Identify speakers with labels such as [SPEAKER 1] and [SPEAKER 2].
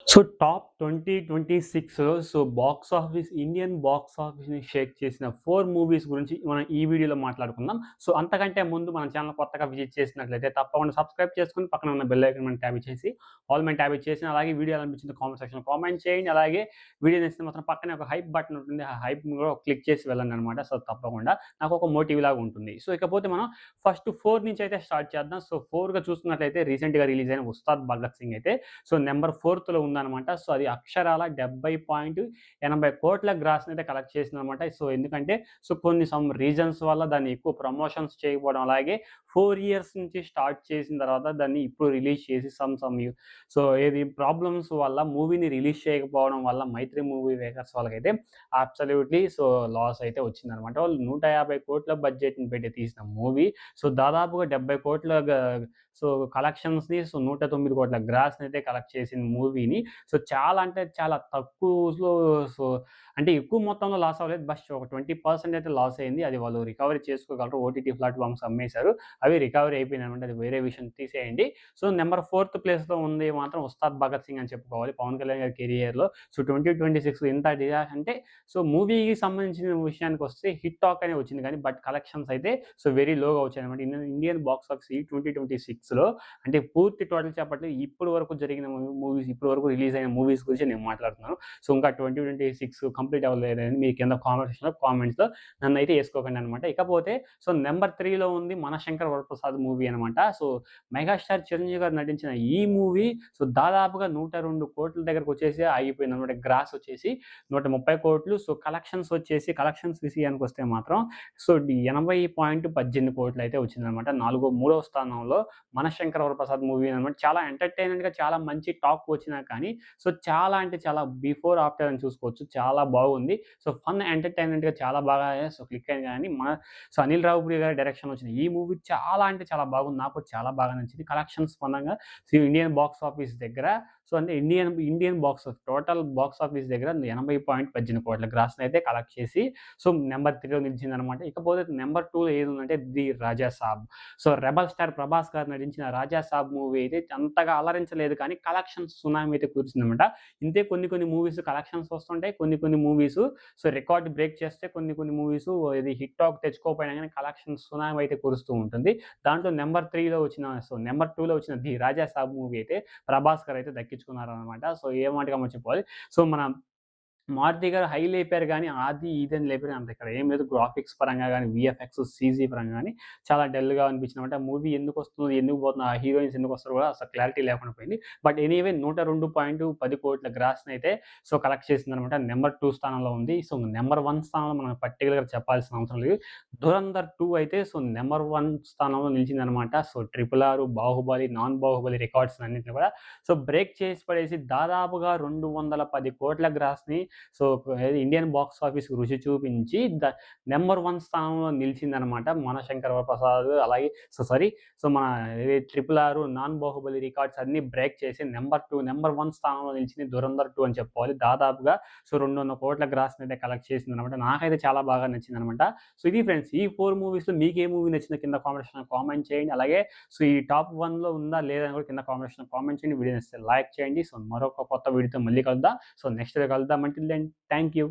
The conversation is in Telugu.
[SPEAKER 1] సో టాప్ 2026లో ఇండియన్ బాక్స్ ఆఫీస్‌ని షేక్ చేసిన 4 మూవీస్ గురించి మనం ఈ వీడియోలో మాట్లాడుకుందాం. సో అంతకంటే ముందు మన ఛానెల్ కొత్తగా విజిట్ చేసినట్లయితే తప్పకుండా సబ్స్క్రైబ్ చేసుకొని పక్కన ఉన్న బెల్ ఐకాన్ మీద ట్యాప్ చేసి ఆల్ మీద ట్యాప్ చేసి అలాగే వీడియో ఎలా అనిపించిందో కామెంట్ సెక్షన్‌లో కామెంట్ చేయండి. అలాగే వీడియో నచ్చితే మాత్రం పక్కనే ఒక హైప్ బటన్ ఉంటుంది. ఆ హైప్‌ని కూడా క్లిక్ చేసి వెళ్ళండనమాట. సో తప్పకుండా నాకు ఒక మోటివ్ లాగా ఉంటుంది. సో ఇకపోతే మనం ఫస్ట్ 4 నుంచి అయితే స్టార్ట్ చేద్దాం. సో 4గా చూసుకున్నట్లయితే రీసెంట్‌గా రిలీజ్ అయిన 'ఉస్తాద్ భగత్ సింగ్' అయితే సో నంబర్ 4థ్‌లో ఉందనమాట. సో అది అక్షరాల 70.80 కోట్ల గ్రాస్‌నైతే కలెక్ట్ చేసిందనమాట. సో ఎందుకంటే కొన్ని రీజన్స్ వల్ల దాన్ని ఎక్కువ ప్రమోషన్స్ చేయకపోవడం, అలాగే 4 ఇయర్స్ నుంచి స్టార్ట్ చేసిన తర్వాత దాన్ని ఇప్పుడు రిలీజ్ చేసి ఏది ప్రాబ్లమ్స్ వల్ల మూవీని రిలీజ్ చేయకపోవడం వల్ల 'మైత్రి మూవీ మేకర్స్' వాళ్ళకైతే అబ్సల్యూట్‌లీ లాస్ అయితే వచ్చిందనమాట. వాళ్ళు 150 కోట్ల బడ్జెట్‌ని పెట్టి తీసిన మూవీ దాదాపుగా 70 కోట్ల కలెక్షన్స్‌ని 109 కోట్ల గ్రాస్‌నైతే కలెక్ట్ చేసిన మూవీని చాలా అంటే చాలా తక్కువలో సో అంటే ఎక్కువ మొత్తంలో లాస్ అవ్వలేదు. ఒక 20% అయితే లాస్ అయింది. అది వాళ్ళు రికవరీ చేసుకోగలరు. ఓటీటీ ప్లాట్‌ఫార్మ్స్ అమ్మేశారు. అవి రికవరీ అయిపోయినాయన్నమాట. అది వేరే విషయం తీసేయండి. నంబర్ 4థ్ ప్లేస్‌లో ఉంది మాత్రం 'ఉస్తాద్ భగత్ సింగ్' అని చెప్పుకోవాలి. పవన్ కళ్యాణ్ గారి కెరియర్‌లో 2026 ఇంత అంటే మూవీకి సంబంధించిన విషయానికొస్తే హిట్ టాక్ అనే వచ్చింది కానీ కలెక్షన్స్ అయితే వెరీ లోగా వచ్చాయన్నమాట. ఇండియన్ బాక్స్ ఆఫీస్ ఈ 2026లో అంటే పూర్తి టోటల్ చెప్పట్లేదు. ఇప్పటి వరకు జరిగిన మూవీస్ ఇప్పటి వరకు రిలీజ్ అయిన మూవీస్ గురించి నేను మాట్లాడుతున్నాను. ఇంకా 2026 కంప్లీట్ అవ్వలేదని మీ కింద కామెంట్స్‌లో నన్నైతే ఏసుకోకండి అనమాట. ఇకపోతే నంబర్ 3లో ఉంది 'మనశంకర వరప్రసాద్' మూవీ అనమాట. మెగాస్టార్ చిరంజీవి గారు నటించిన ఈ మూవీ దాదాపుగా 102 కోట్ల దగ్గరకొచ్చేసి ఆగిపోయిందనమాట. గ్రాస్ వచ్చేసి 130 కోట్లు. కలెక్షన్స్ విషయానికొస్తే మాత్రం 80.18 కోట్లయితే వచ్చిందనమాట. మూడవ స్థానంలో 'మనశంకర వరప్రసాద్' మూవీ అనమాట. చాలా ఎంటర్‌టైనెంట్‌గా చాలా మంచి టాక్ వచ్చినా కానీ చాలా అంటే చాలా బిఫోర్, ఆఫ్టర్ అని చూసుకోవచ్చు. చాలా బాగుంది. ఫన్ ఎంటర్‌టైన్‌మెంట్‌గా చాలా బాగా క్లిక్ అయింది గానీ అనిల్ రావిపూడి గారి డైరెక్షన్‌లో వచ్చిన ఈ మూవీ చాలా అంటే చాలా బాగుంది. నాకు చాలా బాగా నచ్చింది. కలెక్షన్స్ పరంగా ఇండియన్ బాక్స్ ఆఫీస్ దగ్గర అంటే ఇండియన్ టోటల్ బాక్స్ ఆఫీస్ దగ్గర 80.18 కోట్ల గ్రాస్‌నైతే కలెక్ట్ చేసి నంబర్ 3లో నిలిచిందనమాట. ఇకపోతే నంబర్ 2లో ఏదుందంటే 'the Raja Saab'. Rebel star Prabhas గారు నటించిన 'రాజా సాబ్' మూవీ అయితే అంతగా అలరించలేదు కానీ కలెక్షన్స్ సునామీ అయితే కురిసిందనమాట. ఇంతే కొన్ని మూవీస్ కలెక్షన్స్ వస్తుంటాయి. కొన్ని మూవీస్ రికార్డ్ బ్రేక్ చేస్తే కొన్ని మూవీస్ ఇది హిట్ టాక్ తెచ్చుకోకపోయినా గానీ కలెక్షన్స్ సునామీ అయితే కురుస్తూ ఉంటుంది. దాంట్లో నంబర్ 2లో వచ్చిన 'ది రాజా సాబ్' మూవీ అయితే ప్రభాస్ గారు అయితే దక్కించుకున్నారనమాట. ఏ మాటకి ఆ మాట చెప్పుకోవాలి. మన మారుతి గారు హై లేపారు గానీ, అది ఇది అని లేపారు. అంత ఇక్కడ ఏం లేదు. గ్రాఫిక్స్ పరంగా గానీ, వీఎఫ్ఎక్స్, సీజీ పరంగా గానీ చాలా డల్‌గా అనిపించిందన్నమాట. మూవీ ఎందుకొస్తుంది, ఎందుకు పోతుంది, ఆ హీరోయిన్స్ ఎందుకొస్తారో కూడా అసలు క్లారిటీ లేకుండా పోయింది. ఎనీవే 102.10 కోట్ల గ్రాస్‌నైతే కలెక్ట్ చేసిందన్నమాట. నంబర్ 2 స్థానంలో ఉంది. నంబర్ 1 స్థానంలో మనం పర్టిక్యులర్‌గా చెప్పాల్సిన అవసరం లేదు. 'ధురంధర్ 2' అయితే నంబర్ 1 స్థానంలో నిలిచిందన్నమాట. 'Triple R', 'Baahubali', 'non Baahubali' records అన్నిటిని కూడా బ్రేక్ చేసి పడేసి దాదాపుగా 210 కోట్ల గ్రాస్‌ని సో, ఇండియన్ బాక్స్ ఆఫీస్‌కి రుచి చూపించి నంబర్ 1 స్థానంలో నిలిచిందనమాట. 'మనశంకర వరప్రసాద్' అలాగే సారీ మన 'triple R', 'non Baahubali' records అన్నీ బ్రేక్ చేసి నంబర్ 1 స్థానంలో నిలిచింది 'ధురంధర్ 2' అని చెప్పుకోవాలి. దాదాపుగా 200 కోట్ల గ్రాస్‌నైతే కలెక్ట్ చేసిందనమాట. నాకైతే చాలా బాగా నచ్చిందనమాట. ఇది ఫ్రెండ్స్ ఈ 4 మూవీస్‌లో మీకే మూవీ నచ్చిందో కింద కామెంట్ సెక్షన్‌లో కామెంట్ చేయండి. అలాగే ఈ టాప్ 1లో ఉందా లేదా అని కూడా కింద కామెంట్ సెక్షన్‌లో కామెంట్ చేయండి. వీడియో నచ్చితే లైక్ చేయండి. మరొక కొత్త వీడియోతో మళ్ళీ కలుద్దాం. నెక్స్ట్ వీడియోలో కలుద్దాం. Until then thank you.